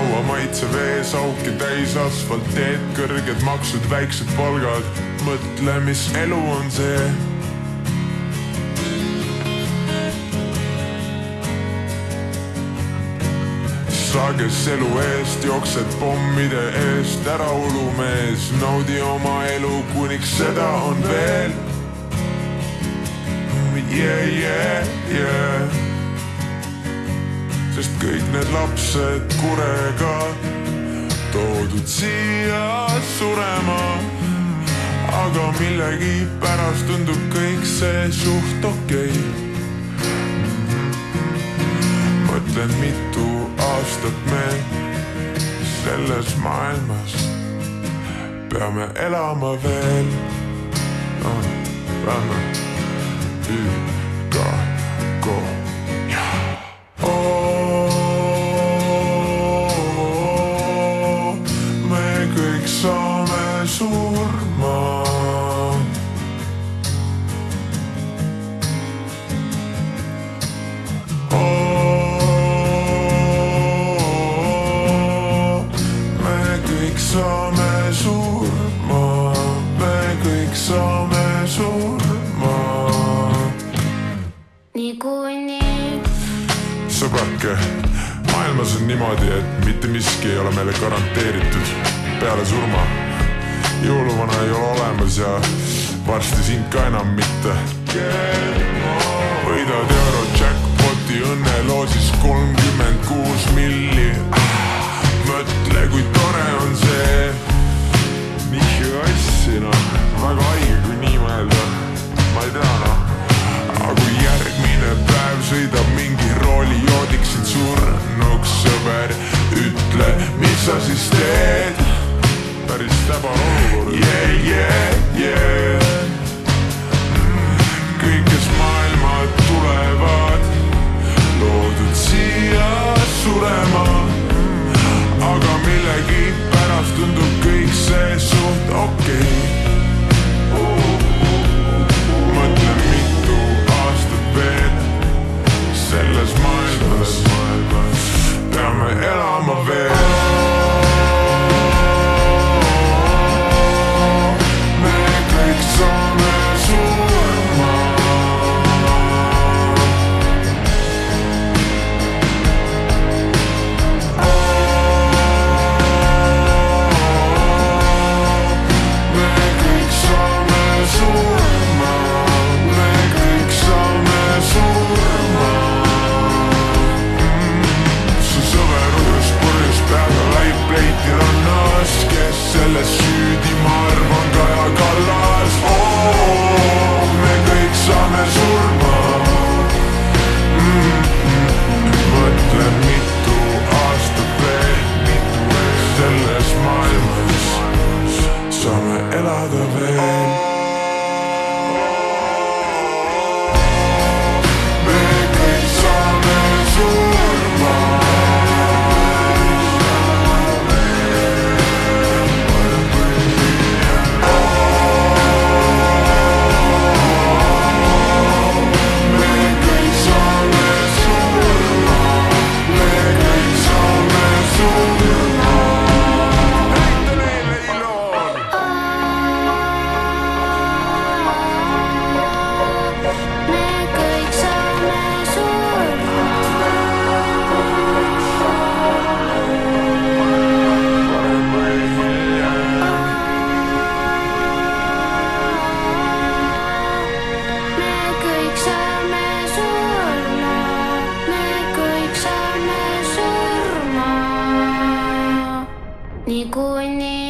kaua maitse veesauki täis asfalteed, kõrged maksud, väiksed palgad. Mõtle, mis elu on see. Sa, kes elu eest jooksed pommide eest, ära ulumees, naudi oma elu, kuniks seda on veel. Yeah. Sest kõik need lapsed kurega toodud siia surema, aga millegi pärast tundub kõik see suht okei. Mõtlen, mitu aastat me selles maailmas peame elama veel. Lähme Üka ko me kõik saame surma. Me kõik saame surma. Me kõik saame surma. Sõbrake, maailmas on niimoodi, et mitte miski ei ole meile garanteeritud peale surma. Jõuluvana ei ole olemas ja varsti sind ka enam mitte. Võidad Eurojackpoti õnneloosis 36 milli. Mõtle, kui tore on see. Nii assina, väga haige kui nii mõelda. Ma ei tea, aga kui järgmine päev sõidab mingi rooli, joodiksid surnuks, sõber, ütle, mis sa siis teed? Päris täbar olukord. Yeah. Kõik, kes maailma tulevad, loodud siia surema, aga millegi pärast tundub kõik see suht okei. Mõtle, mitu aastat veel selles maailmas peame elama veel. Me kõik saame surma. Me kõik saame surma. Me kõik saame surma. Su sõver udus purjus peaga laib pleiti rannas, kes selles süüdi, ma arvan, Kaja Kallas. Me kõik saame surma. Mõtle, mitu aastat veel selles maailmas saame elada veel. Me kõik saame surma. Niikuinii